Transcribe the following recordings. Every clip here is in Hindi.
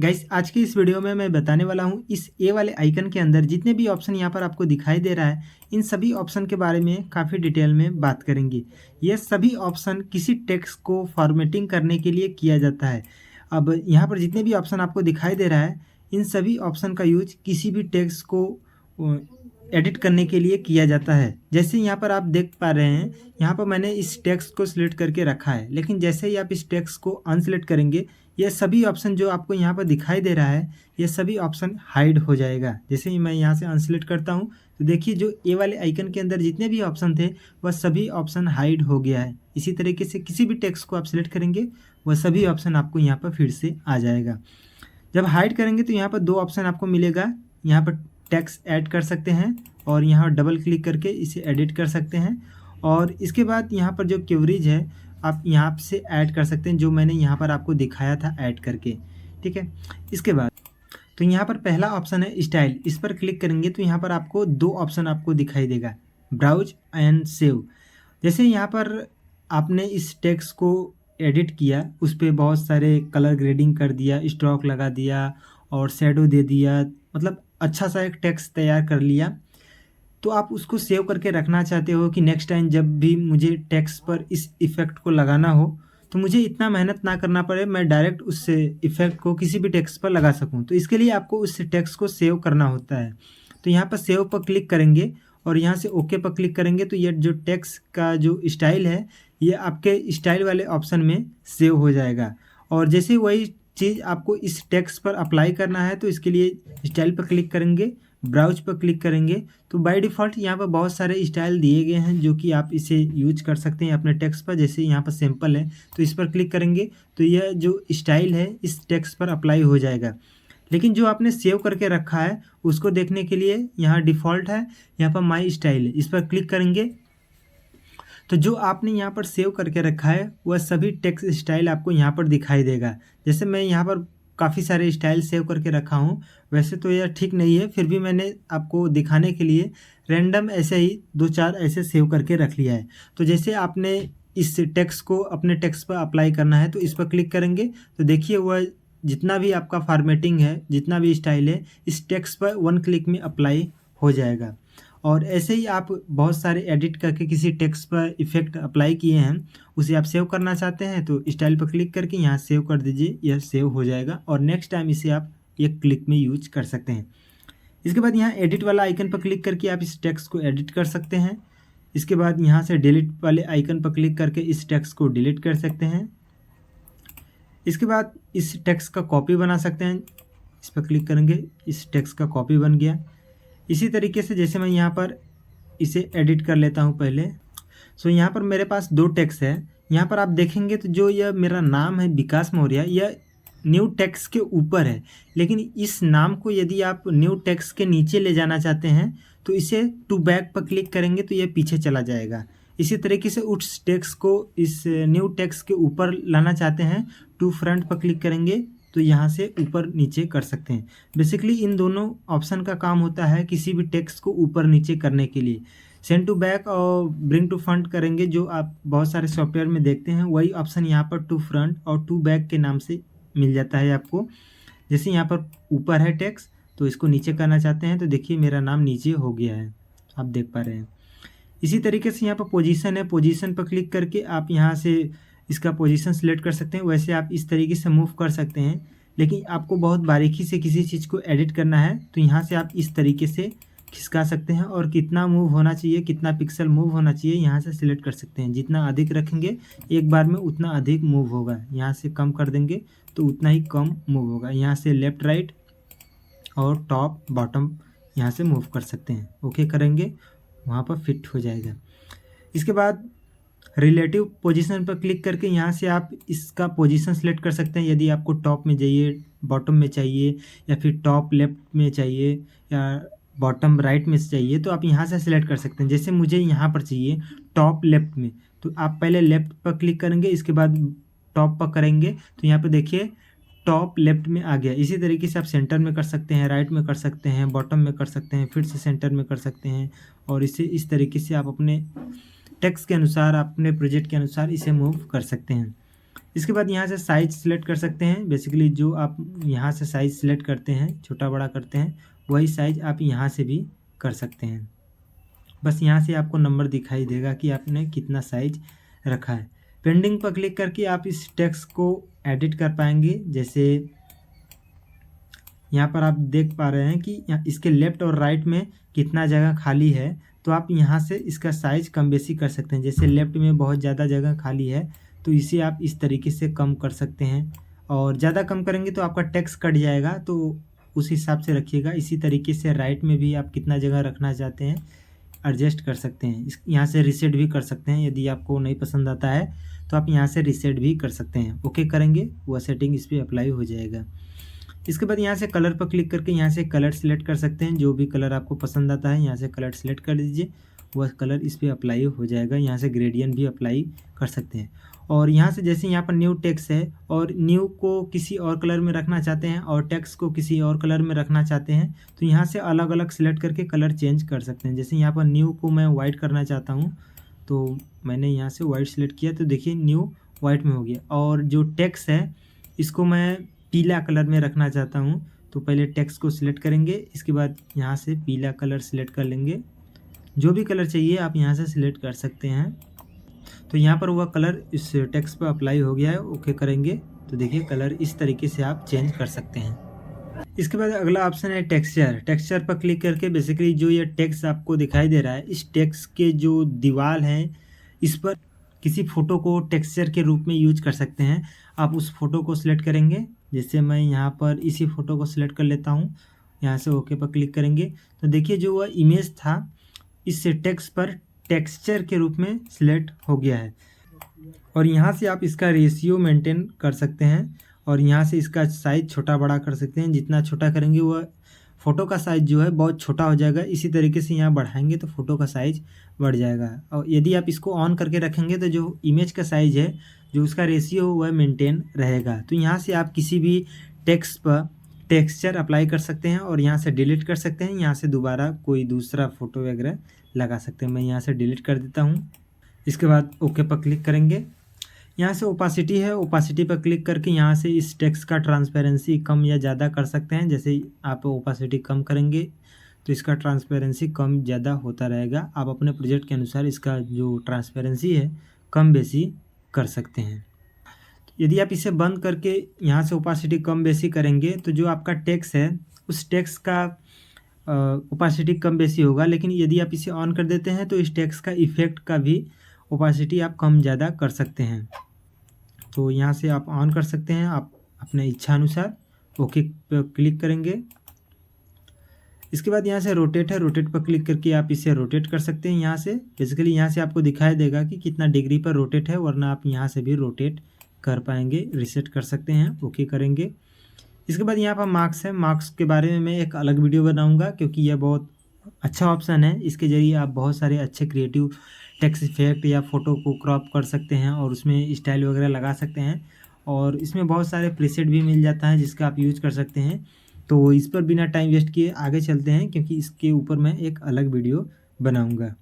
गाइस आज की इस वीडियो में मैं बताने वाला हूँ इस ए वाले आइकन के अंदर जितने भी ऑप्शन यहाँ पर आपको दिखाई दे रहा है इन सभी ऑप्शन के बारे में काफ़ी डिटेल में बात करेंगे। ये सभी ऑप्शन किसी टेक्स्ट को फॉर्मेटिंग करने के लिए किया जाता है। अब यहाँ पर जितने भी ऑप्शन आपको दिखाई दे रहा है इन सभी ऑप्शन का यूज किसी भी टेक्स्ट को एडिट करने के लिए किया जाता है। जैसे यहाँ पर आप देख पा रहे हैं यहाँ पर मैंने इस टेक्स्ट को सिलेक्ट करके रखा है, लेकिन जैसे ही आप इस टेक्स्ट को अनसिलेक्ट करेंगे ये सभी ऑप्शन जो आपको यहाँ पर दिखाई दे रहा है ये सभी ऑप्शन हाइड हो जाएगा। जैसे ही मैं यहाँ से अनसिलेक्ट करता हूँ तो देखिए जो ए वाले आइकन के अंदर जितने भी ऑप्शन थे वह सभी ऑप्शन हाइड हो गया है। इसी तरीके से किसी भी टेक्स्ट को आप सिलेक्ट करेंगे वह सभी ऑप्शन आपको यहाँ पर फिर से आ जाएगा। जब हाइड करेंगे तो यहाँ पर दो ऑप्शन आपको मिलेगा, यहाँ पर टेक्स्ट ऐड कर सकते हैं और यहाँ डबल क्लिक करके इसे एडिट कर सकते हैं। और इसके बाद यहाँ पर जो कवरेज है आप यहाँ से ऐड कर सकते हैं, जो मैंने यहाँ पर आपको दिखाया था ऐड करके, ठीक है। इसके बाद तो यहाँ पर पहला ऑप्शन है स्टाइल, इस पर क्लिक करेंगे तो यहाँ पर आपको दो ऑप्शन आपको दिखाई देगा, ब्राउज एंड सेव। जैसे यहाँ पर आपने इस टेक्स्ट को एडिट किया, उस पर बहुत सारे कलर ग्रेडिंग कर दिया, स्ट्रोक लगा दिया और शेडो दे दिया, मतलब अच्छा सा एक टेक्स्ट तैयार कर लिया, तो आप उसको सेव करके रखना चाहते हो कि नेक्स्ट टाइम जब भी मुझे टेक्स्ट पर इस इफ़ेक्ट को लगाना हो तो मुझे इतना मेहनत ना करना पड़े, मैं डायरेक्ट उस इफ़ेक्ट को किसी भी टेक्स्ट पर लगा सकूं। तो इसके लिए आपको उस टेक्स्ट को सेव करना होता है। तो यहाँ पर सेव पर क्लिक करेंगे और यहाँ से ओके पर क्लिक करेंगे तो ये जो टेक्स्ट का जो स्टाइल है ये आपके स्टाइल वाले ऑप्शन में सेव हो जाएगा। और जैसे वही चीज़ आपको इस टेक्स्ट पर अप्लाई करना है तो इसके लिए स्टाइल पर क्लिक करेंगे, ब्राउज पर क्लिक करेंगे तो बाय डिफ़ॉल्ट यहाँ पर बहुत सारे स्टाइल दिए गए हैं जो कि आप इसे यूज कर सकते हैं अपने टेक्स्ट पर। जैसे यहाँ पर सैम्पल है तो इस पर क्लिक करेंगे तो यह जो स्टाइल है इस टेक्स्ट पर अप्लाई हो जाएगा। लेकिन जो आपने सेव करके रखा है उसको देखने के लिए यहाँ डिफ़ॉल्ट है, यहाँ पर माई स्टाइल है, इस पर क्लिक करेंगे तो जो आपने यहाँ पर सेव करके रखा है वह सभी टेक्स्ट स्टाइल आपको यहाँ पर दिखाई देगा। जैसे मैं यहाँ पर काफ़ी सारे स्टाइल सेव करके रखा हूँ, वैसे तो यह ठीक नहीं है, फिर भी मैंने आपको दिखाने के लिए रैंडम ऐसे ही दो चार ऐसे सेव करके रख लिया है। तो जैसे आपने इस टेक्स्ट को अपने टेक्स्ट पर अप्लाई करना है तो इस पर क्लिक करेंगे तो देखिए वह जितना भी आपका फॉर्मेटिंग है, जितना भी स्टाइल है इस टेक्स्ट पर वन क्लिक में अप्लाई हो जाएगा। और ऐसे ही आप बहुत सारे एडिट करके किसी टेक्स्ट पर इफ़ेक्ट अप्लाई किए हैं उसे आप सेव करना चाहते हैं तो स्टाइल पर क्लिक करके यहाँ सेव कर दीजिए, यह सेव हो जाएगा और नेक्स्ट टाइम इसे आप एक क्लिक में यूज कर सकते हैं। इसके बाद यहाँ एडिट वाला आइकन पर क्लिक करके आप इस टेक्स्ट को एडिट कर सकते हैं। इसके बाद यहाँ से डिलीट वाले आइकन पर क्लिक करके इस टेक्स्ट को डिलीट कर सकते हैं। इसके बाद इस टेक्स्ट का कॉपी बना सकते हैं, इस पर क्लिक करेंगे, इस टेक्स्ट का कॉपी बन गया। इसी तरीके से जैसे मैं यहाँ पर इसे एडिट कर लेता हूँ पहले। सो यहाँ पर मेरे पास दो टेक्स्ट है, यहाँ पर आप देखेंगे तो जो यह मेरा नाम है विकास मौर्य यह न्यू टेक्स्ट के ऊपर है, लेकिन इस नाम को यदि आप न्यू टेक्स्ट के नीचे ले जाना चाहते हैं तो इसे टू बैक पर क्लिक करेंगे तो यह पीछे चला जाएगा। इसी तरीके से उस टेक्स्ट को इस न्यू टेक्स्ट के ऊपर लाना चाहते हैं, टू फ्रंट पर क्लिक करेंगे तो यहाँ से ऊपर नीचे कर सकते हैं। बेसिकली इन दोनों ऑप्शन का काम होता है किसी भी टेक्स्ट को ऊपर नीचे करने के लिए। सेंड टू बैक और ब्रिंग टू फ्रंट करेंगे जो आप बहुत सारे सॉफ्टवेयर में देखते हैं, वही ऑप्शन यहाँ पर टू फ्रंट और टू बैक के नाम से मिल जाता है आपको। जैसे यहाँ पर ऊपर है टेक्स्ट तो इसको नीचे करना चाहते हैं तो देखिए मेरा नाम नीचे हो गया है, आप देख पा रहे हैं। इसी तरीके से यहाँ पर पोजीशन है, पोजीशन पर क्लिक करके आप यहाँ से इसका पोजीशन सिलेक्ट कर सकते हैं। वैसे आप इस तरीके से मूव कर सकते हैं, लेकिन आपको बहुत बारीकी से किसी चीज़ को एडिट करना है तो यहाँ से आप इस तरीके से खिसका सकते हैं और कितना मूव होना चाहिए, कितना पिक्सल मूव होना चाहिए यहाँ से सिलेक्ट कर सकते हैं। जितना अधिक रखेंगे एक बार में उतना अधिक मूव होगा, यहाँ से कम कर देंगे तो उतना ही कम मूव होगा। यहाँ से लेफ़्ट राइट और टॉप बॉटम यहाँ से मूव कर सकते हैं। ओके करेंगे वहाँ पर फिट हो जाएगा। इसके बाद रिलेटिव पोजीशन पर क्लिक करके यहाँ से आप इसका पोजीशन सेलेक्ट कर सकते हैं। यदि आपको टॉप में चाहिए, बॉटम में चाहिए या फिर टॉप लेफ्ट में चाहिए या बॉटम राइट में चाहिए तो आप यहाँ से सिलेक्ट कर सकते हैं। जैसे मुझे यहाँ पर चाहिए टॉप लेफ्ट में तो आप पहले लेफ्ट पर क्लिक करेंगे, इसके बाद टॉप पर करेंगे तो यहाँ पर देखिए टॉप लेफ्ट में आ गया। इसी तरीके से आप सेंटर में कर सकते हैं, राइट में कर सकते हैं, बॉटम में कर सकते हैं, फिर से सेंटर में कर सकते हैं और इसे इस तरीके से आप अपने टेक्स्ट के अनुसार, अपने प्रोजेक्ट के अनुसार इसे मूव कर सकते हैं। इसके बाद यहाँ से साइज़ सिलेक्ट कर सकते हैं। बेसिकली जो आप यहाँ से साइज़ सिलेक्ट करते हैं, छोटा बड़ा करते हैं, वही साइज़ आप यहाँ से भी कर सकते हैं। बस यहाँ से आपको नंबर दिखाई देगा कि आपने कितना साइज़ रखा है। पेंडिंग पर क्लिक करके आप इस टेक्स्ट को एडिट कर पाएंगे। जैसे यहाँ पर आप देख पा रहे हैं कि इसके लेफ़्ट और राइट में कितना जगह खाली है, तो आप यहाँ से इसका साइज़ कम बेसी कर सकते हैं। जैसे लेफ़्ट में बहुत ज़्यादा जगह खाली है, तो इसे आप इस तरीके से कम कर सकते हैं, और ज़्यादा कम करेंगे तो आपका टेक्स्ट कट जाएगा, तो उस हिसाब से रखिएगा। इसी तरीके से राइट में भी आप कितना जगह रखना चाहते हैं एडजस्ट कर सकते हैं। यहाँ से रीसेट भी कर सकते हैं। यदि आपको नहीं पसंद आता है तो आप यहाँ से रीसेट भी कर सकते हैं। ओके करेंगे, वह सेटिंग इस पर अप्लाई हो जाएगा। इसके बाद यहाँ से कलर पर क्लिक करके यहाँ से कलर सेलेक्ट कर सकते हैं। जो भी कलर आपको पसंद आता है यहाँ से कलर सेलेक्ट कर दीजिए, वह कलर इस पर अप्लाई हो जाएगा। यहाँ से ग्रेडियंट भी अप्लाई कर सकते हैं। और यहाँ से जैसे यहाँ पर न्यू टेक्स्ट है और न्यू को किसी और कलर में रखना चाहते हैं और टेक्स्ट को किसी और कलर में रखना चाहते हैं, तो यहाँ से अलग अलग सेलेक्ट करके कलर चेंज कर सकते हैं। जैसे यहाँ पर न्यू को मैं वाइट करना चाहता हूँ, तो मैंने यहाँ से वाइट सेलेक्ट किया, तो देखिए न्यू वाइट में हो गया। और जो टेक्स्ट है इसको मैं पीला कलर में रखना चाहता हूँ, तो पहले टेक्स्ट को सिलेक्ट करेंगे, इसके बाद यहाँ से पीला कलर सिलेक्ट कर लेंगे। जो भी कलर चाहिए आप यहाँ से सिलेक्ट कर सकते हैं। तो यहाँ पर वह कलर इस टेक्स्ट पर अप्लाई हो गया है। ओके करेंगे तो देखिए कलर इस तरीके से आप चेंज कर सकते हैं। इसके बाद अगला ऑप्शन है टेक्सचर। टेक्सचर पर क्लिक करके बेसिकली जो ये टेक्स्ट आपको दिखाई दे रहा है, इस टेक्स्ट के जो दीवार है इस पर किसी फ़ोटो को टेक्सचर के रूप में यूज कर सकते हैं। आप उस फ़ोटो को सिलेक्ट करेंगे। जैसे मैं यहाँ पर इसी फ़ोटो को सिलेक्ट कर लेता हूँ, यहाँ से ओके पर क्लिक करेंगे तो देखिए जो वह इमेज था इस टेक्स्ट पर टेक्सचर के रूप में सिलेक्ट हो गया है। और यहाँ से आप इसका रेशियो मेंटेन कर सकते हैं और यहाँ से इसका साइज़ छोटा बड़ा कर सकते हैं। जितना छोटा करेंगे वह फ़ोटो का साइज़ जो है बहुत छोटा हो जाएगा। इसी तरीके से यहाँ बढ़ाएंगे तो फ़ोटो का साइज़ बढ़ जाएगा। और यदि आप इसको ऑन करके रखेंगे तो जो इमेज का साइज़ है, जो उसका रेशियो वह मेंटेन रहेगा। तो यहाँ से आप किसी भी टेक्स्ट पर टेक्सचर अप्लाई कर सकते हैं और यहाँ से डिलीट कर सकते हैं। यहाँ से दोबारा कोई दूसरा फ़ोटो वगैरह लगा सकते हैं। मैं यहाँ से डिलीट कर देता हूँ। इसके बाद ओके पर क्लिक करेंगे। यहाँ से ओपासिटी है, ओपासिटी पर क्लिक करके यहाँ से इस टेक्स्ट का ट्रांसपेरेंसी कम या ज़्यादा कर सकते हैं। जैसे आप ओपासिटी कम करेंगे तो इसका ट्रांसपेरेंसी कम ज़्यादा होता रहेगा। आप अपने प्रोजेक्ट के अनुसार इसका जो ट्रांसपेरेंसी है कम बेसी कर सकते हैं। यदि आप इसे बंद करके यहाँ से ओपासिटी कम बेसी करेंगे तो जो आपका टेक्स्ट है उस टेक्स्ट का ओपासिटी कम बेसी होगा। लेकिन यदि आप इसे ऑन कर देते हैं तो इस टेक्स्ट का इफ़ेक्ट का भी ओपासिटी आप कम ज़्यादा कर सकते हैं। तो यहाँ से आप ऑन कर सकते हैं आप अपने इच्छा अनुसार। ओके पर क्लिक करेंगे। इसके बाद यहाँ से रोटेट है, रोटेट पर क्लिक करके आप इसे रोटेट कर सकते हैं। यहाँ से बेसिकली यहाँ से आपको दिखाई देगा कि कितना डिग्री पर रोटेट है, वरना आप यहाँ से भी रोटेट कर पाएंगे। रीसेट कर सकते हैं। ओके करेंगे। इसके बाद यहाँ पर मार्क्स है। मार्क्स के बारे में मैं एक अलग वीडियो बनाऊँगा क्योंकि यह बहुत अच्छा ऑप्शन है। इसके ज़रिए आप बहुत सारे अच्छे क्रिएटिव टेक्स्ट इफेक्ट या फ़ोटो को क्रॉप कर सकते हैं और उसमें स्टाइल वगैरह लगा सकते हैं। और इसमें बहुत सारे प्रीसेट भी मिल जाता है जिसका आप यूज कर सकते हैं। तो इस पर बिना टाइम वेस्ट किए आगे चलते हैं क्योंकि इसके ऊपर मैं एक अलग वीडियो बनाऊंगा।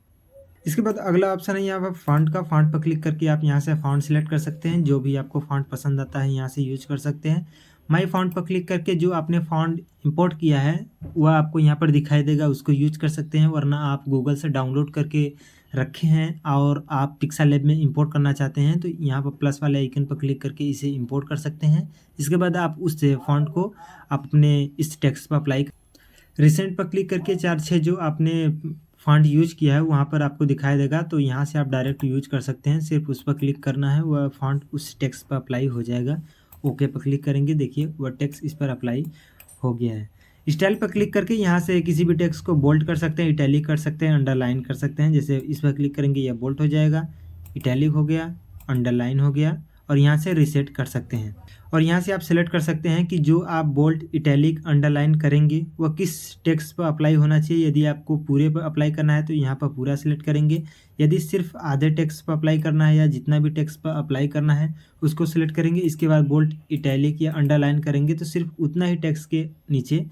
इसके बाद अगला ऑप्शन है यहाँ पर फॉन्ट का। फॉन्ट पर क्लिक करके आप यहाँ से फॉन्ट सेलेक्ट कर सकते हैं। जो भी आपको फॉन्ट पसंद आता है यहाँ से यूज कर सकते हैं। माई फॉन्ट पर क्लिक करके जो आपने फॉन्ट इंपोर्ट किया है वह आपको यहाँ पर दिखाई देगा, उसको यूज कर सकते हैं। वरना आप गूगल से डाउनलोड करके रखे हैं और आप पिक्सेल लैब में इंपोर्ट करना चाहते हैं तो यहाँ पर प्लस वाले आइकन पर क्लिक करके इसे इंपोर्ट कर सकते हैं। इसके बाद आप उस फॉन्ट को अपने इस टेक्स्ट पर अप्लाई रिसेंट पर क्लिक करके 4-6 जो आपने फॉन्ट यूज किया है वहाँ पर आपको दिखाई देगा। तो यहाँ से आप डायरेक्ट यूज कर सकते हैं। सिर्फ उस पर क्लिक करना है, वह फॉन्ट उस टेक्स्ट पर अप्लाई हो जाएगा। ओके पर क्लिक करेंगे, देखिए वह टेक्स्ट इस पर अप्लाई हो गया है। स्टाइल पर क्लिक करके यहाँ से किसी भी टेक्स्ट को बोल्ड कर सकते हैं, इटैलिक कर सकते हैं, अंडरलाइन कर सकते हैं। जैसे इस पर क्लिक करेंगे यह बोल्ड हो जाएगा, इटैलिक हो गया, अंडरलाइन हो गया और यहाँ से रीसेट कर सकते हैं। और यहाँ से आप सेलेक्ट कर सकते हैं कि जो आप बोल्ड, इटैलिक, अंडरलाइन करेंगे वह किस टेक्स्ट पर अप्लाई होना चाहिए। यदि आपको पूरे पर अप्लाई करना है तो यहाँ पर पूरा सेलेक्ट करेंगे। यदि सिर्फ आधे टेक्स्ट पर अप्लाई करना है या जितना भी टेक्स्ट पर अप्लाई करना है उसको सिलेक्ट करेंगे। इसके बाद बोल्ड, इटैलिक या अंडरलाइन करेंगे तो सिर्फ उतना ही टेक्स्ट के नीचे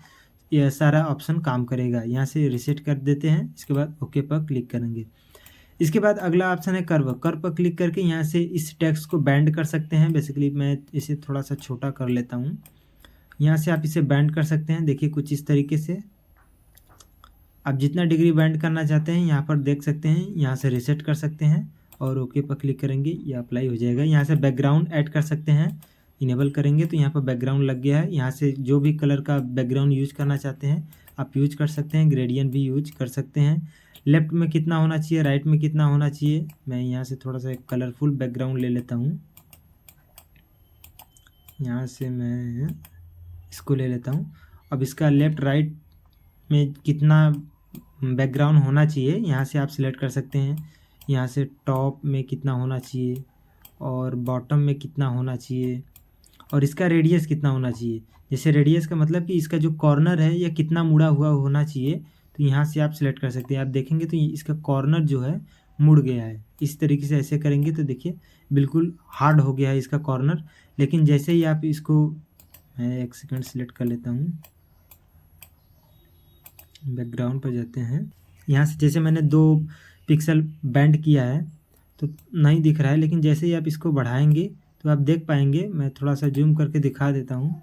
यह सारा ऑप्शन काम करेगा। यहाँ से रीसेट कर देते हैं। इसके बाद ओके पर क्लिक करेंगे। इसके बाद अगला ऑप्शन है कर्व। कर्व पर क्लिक करके यहाँ से इस टेक्स्ट को बैंड कर सकते हैं। बेसिकली मैं इसे थोड़ा सा छोटा कर लेता हूँ। यहाँ से आप इसे बैंड कर सकते हैं, देखिए कुछ इस तरीके से। आप जितना डिग्री बैंड करना चाहते हैं यहाँ पर देख सकते हैं, यहाँ से रीसेट कर सकते हैं और ओके पर क्लिक करेंगे, ये अप्लाई हो जाएगा। यहाँ से बैकग्राउंड ऐड कर सकते हैं, इनेबल करेंगे तो यहाँ पर बैकग्राउंड लग गया है। यहाँ से जो भी कलर का बैकग्राउंड यूज करना चाहते हैं आप यूज कर सकते हैं, ग्रेडियंट भी यूज कर सकते हैं। लेफ्ट में कितना होना चाहिए, राइट में कितना होना चाहिए, मैं यहाँ से थोड़ा सा कलरफुल बैकग्राउंड ले लेता हूँ। यहाँ से मैं इसको ले लेता हूँ। अब इसका लेफ़्ट राइट में कितना बैकग्राउंड होना चाहिए यहाँ से आप सिलेक्ट कर सकते हैं। यहाँ से टॉप में कितना होना चाहिए और बॉटम में कितना होना चाहिए और इसका रेडियस कितना होना चाहिए। जैसे रेडियस का मतलब कि इसका जो कॉर्नर है यह कितना मुड़ा हुआ होना चाहिए, तो यहाँ से आप सिलेक्ट कर सकते हैं। आप देखेंगे तो इसका कॉर्नर जो है मुड़ गया है। इस तरीके से ऐसे करेंगे तो देखिए बिल्कुल हार्ड हो गया है इसका कॉर्नर। लेकिन जैसे ही आप इसको, मैं एक सेकंड सिलेक्ट कर लेता हूँ, बैकग्राउंड पर जाते हैं। यहाँ से जैसे मैंने 2 पिक्सल बैंड किया है तो नहीं दिख रहा है, लेकिन जैसे ही आप इसको बढ़ाएंगे तो आप देख पाएंगे। मैं थोड़ा सा जूम करके दिखा देता हूँ।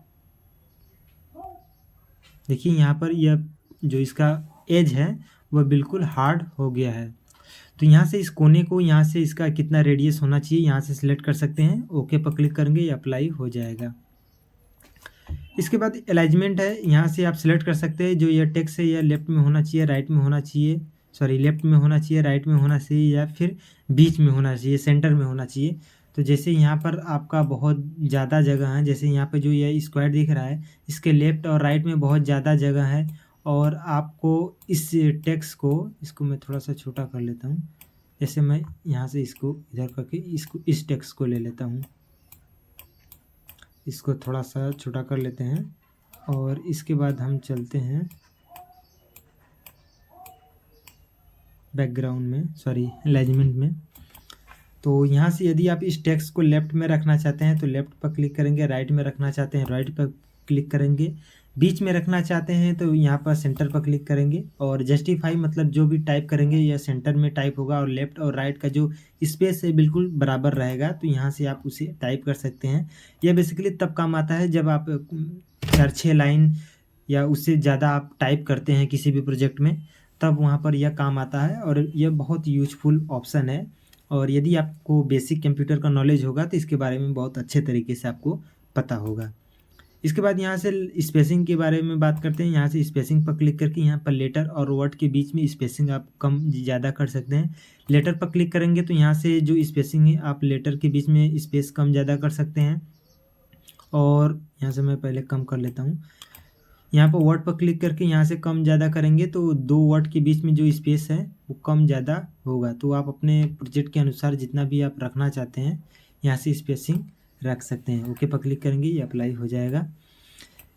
देखिए यहाँ पर यह जो इसका एज है वह बिल्कुल हार्ड हो गया है। तो यहाँ से इस कोने को, यहाँ से इसका कितना रेडियस होना चाहिए यहाँ से सिलेक्ट कर सकते हैं। ओके पर क्लिक करेंगे, ये अप्लाई हो जाएगा। इसके बाद अलाइनमेंट है, यहाँ से आप सिलेक्ट कर सकते हैं जो यह टेक्स्ट है यह लेफ्ट में होना चाहिए, राइट में होना चाहिए, सॉरी लेफ्ट में होना चाहिए, राइट में होना चाहिए या फिर बीच में होना चाहिए, सेंटर में होना चाहिए। तो जैसे यहाँ पर आपका बहुत ज़्यादा जगह है, जैसे यहाँ पे जो यह स्क्वायर दिख रहा है इसके लेफ्ट और राइट में बहुत ज़्यादा जगह है और आपको इस टेक्स्ट को, इसको मैं थोड़ा सा छोटा कर लेता हूँ। जैसे मैं यहाँ से इसको इधर करके इसको इस टेक्स्ट को ले लेता हूँ, इसको थोड़ा सा छोटा कर लेते हैं और इसके बाद हम चलते हैं बैकग्राउंड में, सॉरी अलाइनमेंट में। तो यहाँ से यदि आप इस टेक्स्ट को लेफ़्ट में रखना चाहते हैं तो लेफ़्ट पर क्लिक करेंगे, राइट में रखना चाहते हैं राइट पर क्लिक करेंगे, बीच में रखना चाहते हैं तो यहाँ पर सेंटर पर क्लिक करेंगे और जस्टिफाई मतलब जो भी टाइप करेंगे यह सेंटर में टाइप होगा और लेफ़्ट और राइट का जो स्पेस है बिल्कुल बराबर रहेगा। तो यहाँ से आप उसे टाइप कर सकते हैं। यह बेसिकली तब काम आता है जब आप 4-6 लाइन या उससे ज़्यादा आप टाइप करते हैं किसी भी प्रोजेक्ट में, तब वहाँ पर यह काम आता है और यह बहुत यूजफुल ऑप्शन है। और यदि आपको बेसिक कंप्यूटर का नॉलेज होगा तो इसके बारे में बहुत अच्छे तरीके से आपको पता होगा। इसके बाद यहाँ से स्पेसिंग के बारे में बात करते हैं। यहाँ से स्पेसिंग पर क्लिक करके यहाँ पर लेटर और वर्ड के बीच में स्पेसिंग आप कम ज़्यादा कर सकते हैं। लेटर पर क्लिक करेंगे तो यहाँ से जो स्पेसिंग है आप लेटर के बीच में स्पेस कम ज़्यादा कर सकते हैं और यहाँ से मैं पहले कम कर लेता हूँ। यहाँ पर वर्ड पर क्लिक करके यहाँ से कम ज़्यादा करेंगे तो 2 वर्ड के बीच में जो स्पेस है वो कम ज़्यादा होगा। तो आप अपने प्रोजेक्ट के अनुसार जितना भी आप रखना चाहते हैं यहाँ से स्पेसिंग रख सकते हैं। ओके पर क्लिक करेंगे, ये अप्लाई हो जाएगा।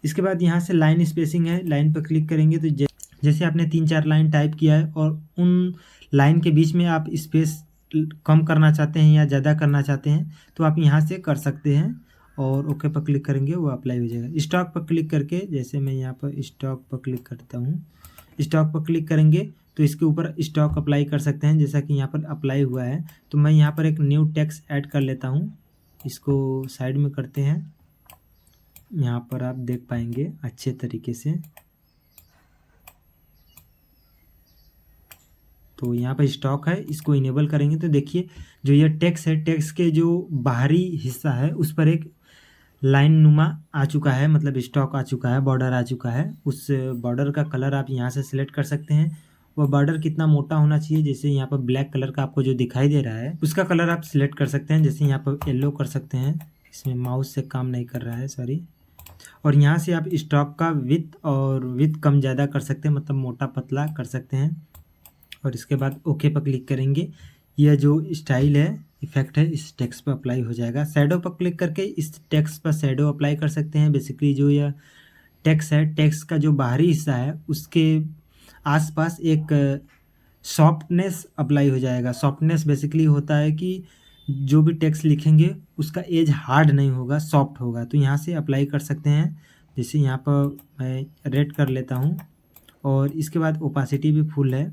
इसके बाद यहाँ से लाइन स्पेसिंग है, लाइन पर क्लिक करेंगे तो जैसे आपने 3-4 लाइन टाइप किया है और उन लाइन के बीच में आप स्पेस कम करना चाहते हैं या ज़्यादा करना चाहते हैं तो आप यहाँ से कर सकते हैं और ओके पर क्लिक करेंगे, वो अप्लाई हो जाएगा। स्टॉक पर क्लिक करके, जैसे मैं यहाँ पर स्टॉक पर क्लिक करता हूँ, स्टॉक पर क्लिक करेंगे तो इसके ऊपर स्टॉक अप्लाई कर सकते हैं जैसा कि यहाँ पर अप्लाई हुआ है। तो मैं यहाँ पर एक न्यू टेक्स्ट ऐड कर लेता हूँ, इसको साइड में करते हैं। यहाँ पर आप देख पाएंगे अच्छे तरीके से। तो यहाँ पर स्टॉक है, इसको इनेबल करेंगे तो देखिए जो यह टेक्स्ट है, टेक्स्ट के जो बाहरी हिस्सा है उस पर एक लाइन नुमा आ चुका है, मतलब स्टॉक आ चुका है, बॉर्डर आ चुका है। उस बॉर्डर का कलर आप यहाँ से सिलेक्ट कर सकते हैं। वह बॉर्डर कितना मोटा होना चाहिए, जैसे यहाँ पर ब्लैक कलर का आपको जो दिखाई दे रहा है उसका कलर आप सिलेक्ट कर सकते हैं। जैसे यहाँ पर येलो कर सकते हैं, इसमें माउस से काम नहीं कर रहा है, सॉरी। और यहाँ से आप स्टॉक का विथ कम ज़्यादा कर सकते हैं, मतलब मोटा पतला कर सकते हैं। और इसके बाद ओके पर क्लिक करेंगे, यह जो स्टाइल है, इफेक्ट है, इस टेक्स्ट पर अप्लाई हो जाएगा। शैडो पर क्लिक करके इस टेक्स्ट पर शैडो अप्लाई कर सकते हैं। बेसिकली जो यह टेक्स्ट है, टेक्स्ट का जो बाहरी हिस्सा है उसके आसपास एक सॉफ्टनेस अप्लाई हो जाएगा। सॉफ्टनेस बेसिकली होता है कि जो भी टेक्स्ट लिखेंगे उसका एज हार्ड नहीं होगा, सॉफ्ट होगा। तो यहाँ से अप्लाई कर सकते हैं। जैसे यहाँ पर मैं रेड कर लेता हूँ और इसके बाद ओपासिटी भी फुल है,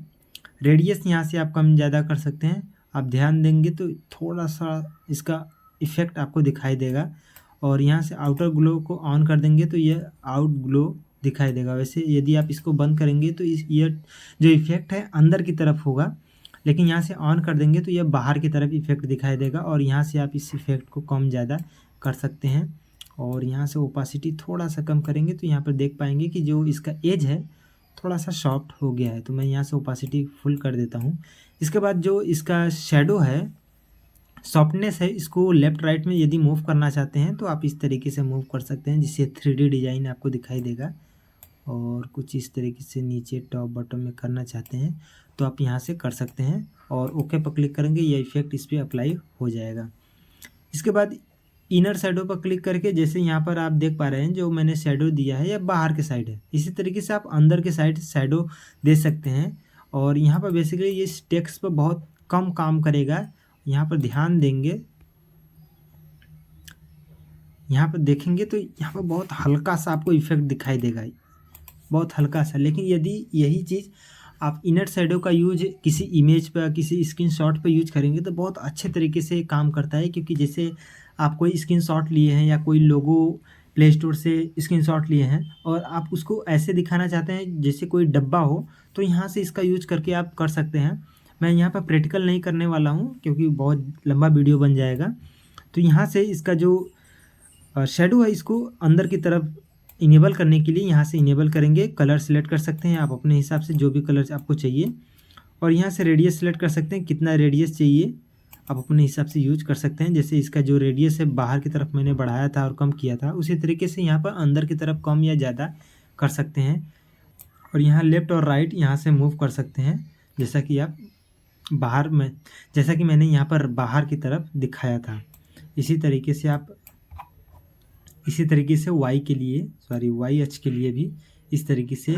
रेडियस यहाँ से आप कम ज़्यादा कर सकते हैं। आप ध्यान देंगे तो थोड़ा सा इसका इफ़ेक्ट आपको दिखाई देगा। और यहाँ से आउटर ग्लो को ऑन कर देंगे तो ये आउट ग्लो दिखाई देगा। वैसे यदि आप इसको बंद करेंगे तो ये जो इफ़ेक्ट है अंदर की तरफ होगा, लेकिन यहाँ से ऑन कर देंगे तो यह बाहर की तरफ इफ़ेक्ट दिखाई देगा। और यहाँ से आप इस इफ़ेक्ट को कम ज़्यादा कर सकते हैं। और यहाँ से ओपासिटी थोड़ा सा कम करेंगे तो यहाँ पर देख पाएंगे कि जो इसका एज है थोड़ा सा सॉफ्ट हो गया है। तो मैं यहाँ से ओपासिटी फुल कर देता हूँ। इसके बाद जो इसका शेडो है, सॉफ्टनेस है, इसको लेफ़्ट राइट में यदि मूव करना चाहते हैं तो आप इस तरीके से मूव कर सकते हैं, जिससे 3D डिज़ाइन आपको दिखाई देगा। और कुछ इस तरीके से नीचे टॉप बॉटम में करना चाहते हैं तो आप यहाँ से कर सकते हैं। और ओके पर क्लिक करेंगे, यह इफ़ेक्ट इस पर अप्लाई हो जाएगा। इसके बाद इनर शैडो पर क्लिक करके, जैसे यहाँ पर आप देख पा रहे हैं जो मैंने शैडो दिया है यह बाहर के साइड है, इसी तरीके से आप अंदर के साइड शैडो दे सकते हैं। और यहाँ पर बेसिकली ये टेक्स्ट पर बहुत कम काम करेगा। यहाँ पर ध्यान देंगे, यहाँ पर देखेंगे तो यहाँ पर बहुत हल्का सा आपको इफेक्ट दिखाई देगा, बहुत हल्का सा। लेकिन यदि यही चीज़ आप इनर शैडो का यूज किसी इमेज पर, किसी स्क्रीनशॉट पर यूज करेंगे तो बहुत अच्छे तरीके से काम करता है। क्योंकि जैसे आप कोई स्क्रीनशॉट लिए हैं या कोई लोगो प्ले स्टोर से स्क्रीनशॉट लिए हैं और आप उसको ऐसे दिखाना चाहते हैं जैसे कोई डब्बा हो, तो यहाँ से इसका यूज करके आप कर सकते हैं। मैं यहाँ पर प्रैक्टिकल नहीं करने वाला हूँ क्योंकि बहुत लंबा वीडियो बन जाएगा। तो यहाँ से इसका जो शेडो है इसको अंदर की तरफ इनेबल करने के लिए यहाँ से इनेबल करेंगे। कलर सेलेक्ट कर सकते हैं आप अपने हिसाब से, जो भी कलर आपको चाहिए। और यहाँ से रेडियस सेलेक्ट कर सकते हैं, कितना रेडियस चाहिए आप अपने हिसाब से यूज कर सकते हैं। जैसे इसका जो रेडियस है बाहर की तरफ मैंने बढ़ाया था और कम किया था, उसी तरीके से यहाँ पर अंदर की तरफ कम या ज़्यादा कर सकते हैं। और यहाँ लेफ़्ट और राइट यहाँ से मूव कर सकते हैं, जैसा कि आप बाहर में, जैसा कि मैंने यहाँ पर बाहर की तरफ दिखाया था। इसी तरीके से वाई के लिए, वाई अक्ष के लिए भी इस तरीके से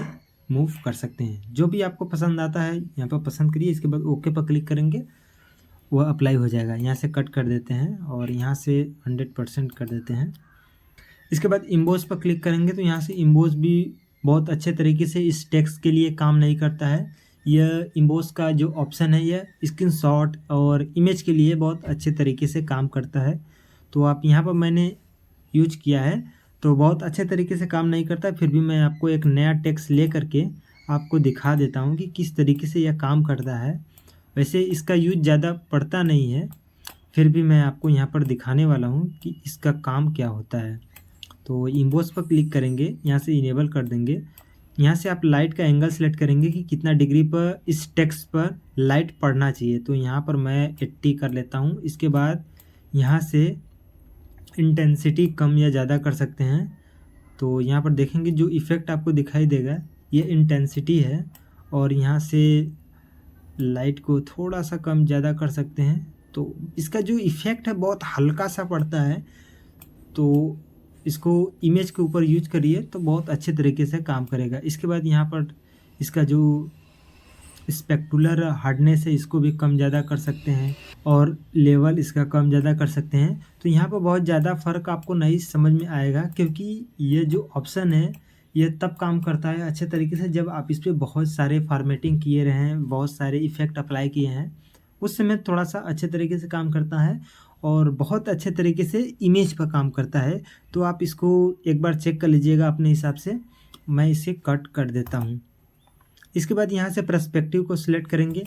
मूव कर सकते हैं। जो भी आपको पसंद आता है यहाँ पर पसंद करिए। इसके बाद ओके पर क्लिक करेंगे, वह अप्लाई हो जाएगा। यहाँ से कट कर देते हैं और यहाँ से 100% कर देते हैं। इसके बाद इम्बोस पर क्लिक करेंगे तो यहाँ से इम्बोस भी बहुत अच्छे तरीके से इस टेक्स्ट के लिए काम नहीं करता है। यह इम्बोस का जो ऑप्शन है यह स्क्रीनशॉट और इमेज के लिए बहुत अच्छे तरीके से काम करता है। तो आप यहाँ पर मैंने यूज किया है तो बहुत अच्छे तरीके से काम नहीं करता, फिर भी मैं आपको एक नया टेक्स्ट ले करके आपको दिखा देता हूँ कि किस तरीके से यह काम करता है। वैसे इसका यूज ज़्यादा पड़ता नहीं है, फिर भी मैं आपको यहाँ पर दिखाने वाला हूँ कि इसका काम क्या होता है। तो इम्बोस पर क्लिक करेंगे, यहाँ से इनेबल कर देंगे। यहाँ से आप लाइट का एंगल सेलेक्ट करेंगे कि कितना डिग्री पर इस टेक्स्ट पर लाइट पड़ना चाहिए। तो यहाँ पर मैं 80 कर लेता हूँ। इसके बाद यहाँ से इंटेंसिटी कम या ज़्यादा कर सकते हैं। तो यहाँ पर देखेंगे जो इफ़ेक्ट आपको दिखाई देगा ये इंटेंसिटी है। और यहाँ से लाइट को थोड़ा सा कम ज़्यादा कर सकते हैं। तो इसका जो इफ़ेक्ट है बहुत हल्का सा पड़ता है, तो इसको इमेज के ऊपर यूज करिए तो बहुत अच्छे तरीके से काम करेगा। इसके बाद यहाँ पर इसका जो स्पेक्टुलर हार्डनेस है इसको भी कम ज़्यादा कर सकते हैं और लेवल इसका कम ज़्यादा कर सकते हैं। तो यहाँ पर बहुत ज़्यादा फ़र्क आपको नहीं समझ में आएगा, क्योंकि ये जो ऑप्शन है ये तब काम करता है अच्छे तरीके से जब आप इस पर बहुत सारे फॉर्मेटिंग किए रहे हैं, बहुत सारे इफ़ेक्ट अप्लाई किए हैं, उस समय थोड़ा सा अच्छे तरीके से काम करता है और बहुत अच्छे तरीके से इमेज पर काम करता है। तो आप इसको एक बार चेक कर लीजिएगा अपने हिसाब से। मैं इसे कट कर देता हूँ। इसके बाद यहाँ से पर्सपेक्टिव को सिलेक्ट करेंगे।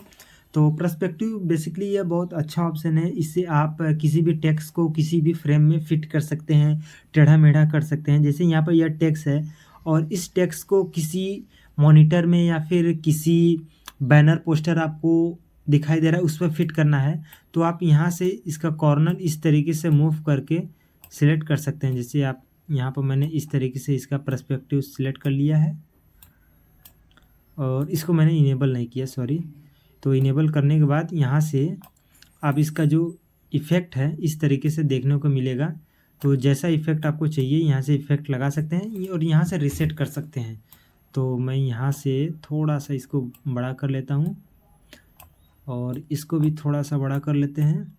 तो पर्सपेक्टिव बेसिकली यह बहुत अच्छा ऑप्शन है। इससे आप किसी भी टेक्स्ट को किसी भी फ्रेम में फिट कर सकते हैं, टेढ़ा मेढ़ा कर सकते हैं। जैसे यहाँ पर यह टेक्स्ट है और इस टेक्स्ट को किसी मॉनिटर में या फिर किसी बैनर पोस्टर आपको दिखाई दे रहा है उस पर फिट करना है, तो आप यहाँ से इसका कॉर्नर इस तरीके से मूव करके सिलेक्ट कर सकते हैं। जैसे आप यहाँ पर मैंने इस तरीके से इसका पर्सपेक्टिव सिलेक्ट कर लिया है और इसको मैंने इनेबल नहीं किया, सॉरी। तो इनेबल करने के बाद यहाँ से आप इसका जो इफ़ेक्ट है इस तरीके से देखने को मिलेगा। तो जैसा इफ़ेक्ट आपको चाहिए यहाँ से इफ़ेक्ट लगा सकते हैं और यहाँ से रीसेट कर सकते हैं। तो मैं यहाँ से थोड़ा सा इसको बड़ा कर लेता हूँ और इसको भी थोड़ा सा बड़ा कर लेते हैं।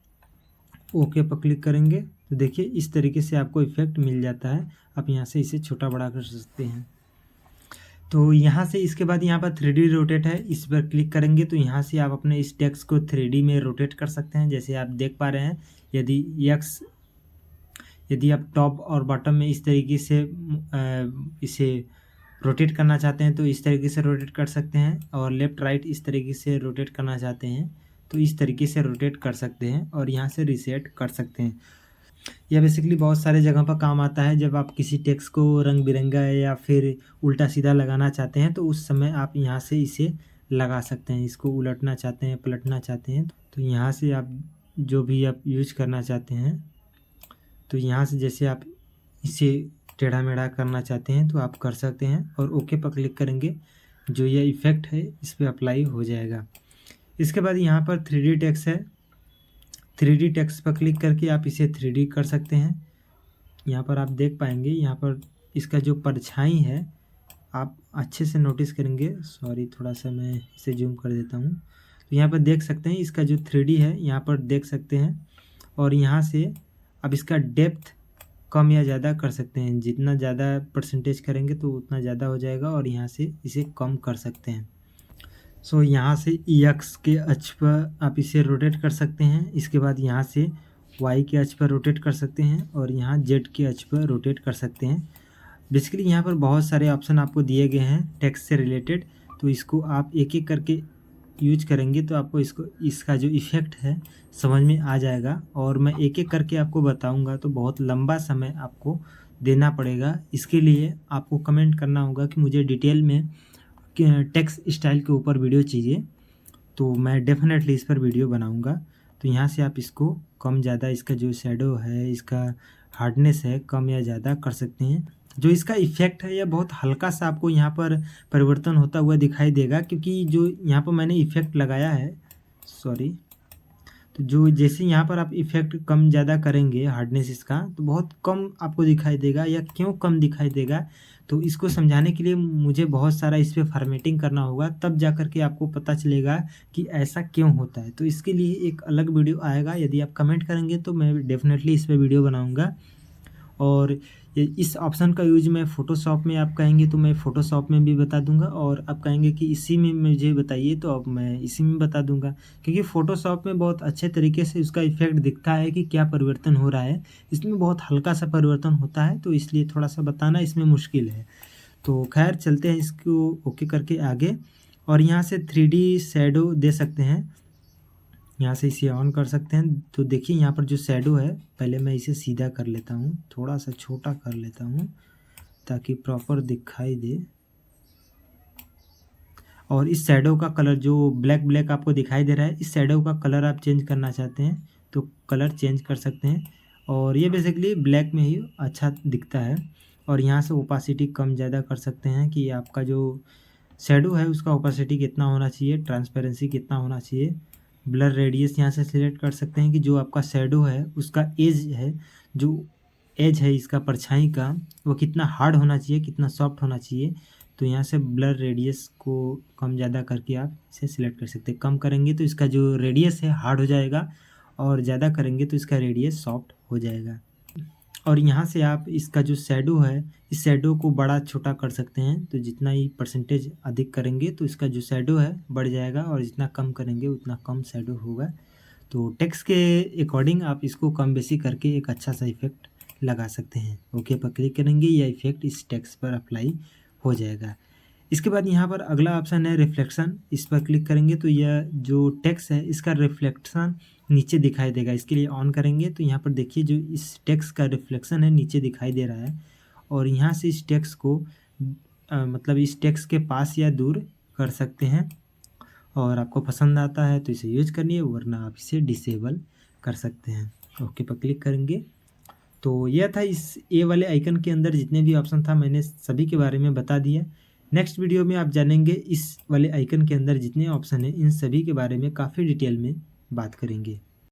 ओके पर क्लिक करेंगे तो देखिए इस तरीके से आपको इफ़ेक्ट मिल जाता है। आप यहाँ से इसे छोटा बड़ा कर सकते हैं। तो यहाँ से इसके बाद यहाँ पर 3D रोटेट है, इस पर क्लिक करेंगे तो यहाँ से आप अपने इस टेक्स्ट को 3D में रोटेट कर सकते हैं। जैसे आप देख पा रहे हैं, यदि आप टॉप और बॉटम में इस तरीके से इसे रोटेट करना चाहते हैं तो इस तरीके से रोटेट कर सकते हैं, और लेफ़्ट राइट इस तरीके से रोटेट करना चाहते हैं तो इस तरीके से रोटेट कर सकते हैं, और यहाँ से रीसेट कर सकते हैं। यह बेसिकली बहुत सारे जगह पर काम आता है। जब आप किसी टेक्स्ट को रंग बिरंगा या फिर उल्टा सीधा लगाना चाहते हैं तो उस समय आप यहाँ से इसे लगा सकते हैं। इसको उलटना चाहते हैं, पलटना चाहते हैं तो यहाँ से आप जो भी आप यूज करना चाहते हैं तो यहाँ से जैसे आप इसे टेढ़ा मेढ़ा करना चाहते हैं तो आप कर सकते हैं, और ओके पर क्लिक करेंगे जो यह इफ़ेक्ट है इस पर अप्लाई हो जाएगा। इसके बाद यहाँ पर 3D टेक्स्ट है, 3D टेक्स्ट पर क्लिक करके आप इसे 3D कर सकते हैं। यहाँ पर आप देख पाएंगे, यहाँ पर इसका जो परछाई है आप अच्छे से नोटिस करेंगे। सॉरी, थोड़ा सा मैं इसे जूम कर देता हूँ। तो यहाँ पर देख सकते हैं इसका जो 3D है यहाँ पर देख सकते हैं, और यहाँ से अब इसका डेप्थ कम या ज़्यादा कर सकते हैं। जितना ज़्यादा परसेंटेज करेंगे तो उतना ज़्यादा हो जाएगा, और यहाँ से इसे कम कर सकते हैं। सो यहाँ से एक्स के अक्ष पर आप इसे रोटेट कर सकते हैं। इसके बाद यहाँ से वाई के अक्ष पर रोटेट कर सकते हैं, और यहाँ जेड के अक्ष पर रोटेट कर सकते हैं। बेसिकली यहाँ पर बहुत सारे ऑप्शन आपको दिए गए हैं टेक्स्ट से रिलेटेड, तो इसको आप एक एक करके यूज करेंगे तो आपको इसका जो इफ़ेक्ट है समझ में आ जाएगा, और मैं एक एक करके आपको बताऊंगा तो बहुत लंबा समय आपको देना पड़ेगा। इसके लिए आपको कमेंट करना होगा कि मुझे डिटेल में टेक्स्ट स्टाइल के ऊपर वीडियो चाहिए, तो मैं डेफिनेटली इस पर वीडियो बनाऊंगा। तो यहाँ से आप इसको कम ज़्यादा, इसका जो शैडो है, इसका हार्डनेस है, कम या ज़्यादा कर सकते हैं। जो इसका इफ़ेक्ट है यह बहुत हल्का सा आपको यहाँ पर परिवर्तन होता हुआ दिखाई देगा, क्योंकि जो यहाँ पर मैंने इफ़ेक्ट लगाया है, सॉरी, तो जो जैसे यहाँ पर आप इफ़ेक्ट कम ज़्यादा करेंगे हार्डनेस इसका, तो बहुत कम आपको दिखाई देगा। या क्यों कम दिखाई देगा, तो इसको समझाने के लिए मुझे बहुत सारा इस पर फॉर्मेटिंग करना होगा, तब जा कर के आपको पता चलेगा कि ऐसा क्यों होता है। तो इसके लिए एक अलग वीडियो आएगा, यदि आप कमेंट करेंगे तो मैं डेफिनेटली इस पर वीडियो बनाऊँगा। और इस ऑप्शन का यूज मैं फ़ोटोशॉप में, आप कहेंगे तो मैं फ़ोटोशॉप में भी बता दूंगा, और आप कहेंगे कि इसी में मुझे बताइए तो अब मैं इसी में बता दूंगा, क्योंकि फ़ोटोशॉप में बहुत अच्छे तरीके से उसका इफ़ेक्ट दिखता है कि क्या परिवर्तन हो रहा है। इसमें बहुत हल्का सा परिवर्तन होता है, तो इसलिए थोड़ा सा बताना इसमें मुश्किल है। तो खैर चलते हैं इसको ओके करके आगे, और यहाँ से 3D शैडो दे सकते हैं। यहाँ से इसे ऑन कर सकते हैं। तो देखिए यहाँ पर जो शैडो है, पहले मैं इसे सीधा कर लेता हूँ, थोड़ा सा छोटा कर लेता हूँ ताकि प्रॉपर दिखाई दे। और इस शैडो का कलर जो ब्लैक आपको दिखाई दे रहा है, इस शैडो का कलर आप चेंज करना चाहते हैं तो कलर चेंज कर सकते हैं, और ये बेसिकली ब्लैक में ही अच्छा दिखता है। और यहाँ से ओपासिटी कम ज़्यादा कर सकते हैं कि आपका जो शैडो है उसका ओपासिटी कितना होना चाहिए, ट्रांसपेरेंसी कितना होना चाहिए। ब्लर रेडियस यहाँ से सिलेक्ट कर सकते हैं कि जो आपका शैडो है उसका एज है, जो एज है इसका परछाई का, वो कितना हार्ड होना चाहिए, कितना सॉफ्ट होना चाहिए। तो यहाँ से ब्लर रेडियस को कम ज़्यादा करके आप इसे सिलेक्ट कर सकते हैं। कम करेंगे तो इसका जो रेडियस है हार्ड हो जाएगा, और ज़्यादा करेंगे तो इसका रेडियस सॉफ्ट हो जाएगा। और यहाँ से आप इसका जो शैडो है, इस शैडो को बड़ा छोटा कर सकते हैं। तो जितना ही परसेंटेज अधिक करेंगे तो इसका जो शैडो है बढ़ जाएगा, और जितना कम करेंगे उतना कम शैडो होगा। तो टेक्स्ट के अकॉर्डिंग आप इसको कम बेसी करके एक अच्छा सा इफेक्ट लगा सकते हैं। ओके पर क्लिक करेंगे, यह इफेक्ट इस टेक्स्ट पर अप्लाई हो जाएगा। इसके बाद यहाँ पर अगला ऑप्शन है रिफ्लेक्शन, इस पर क्लिक करेंगे तो यह जो टेक्स्ट है इसका रिफ्लेक्शन नीचे दिखाई देगा। इसके लिए ऑन करेंगे तो यहाँ पर देखिए जो इस टेक्स्ट का रिफ्लेक्शन है नीचे दिखाई दे रहा है, और यहाँ से इस टेक्स्ट को मतलब इस टेक्स्ट के पास या दूर कर सकते हैं। और आपको पसंद आता है तो इसे यूज करिए, वरना आप इसे डिसेबल कर सकते हैं। ओके पर क्लिक करेंगे। तो यह था इस ए वाले आइकन के अंदर जितने भी ऑप्शन था मैंने सभी के बारे में बता दिया। नेक्स्ट वीडियो में आप जानेंगे इस वाले आइकन के अंदर जितने ऑप्शन हैं इन सभी के बारे में काफ़ी डिटेल में बात करेंगे।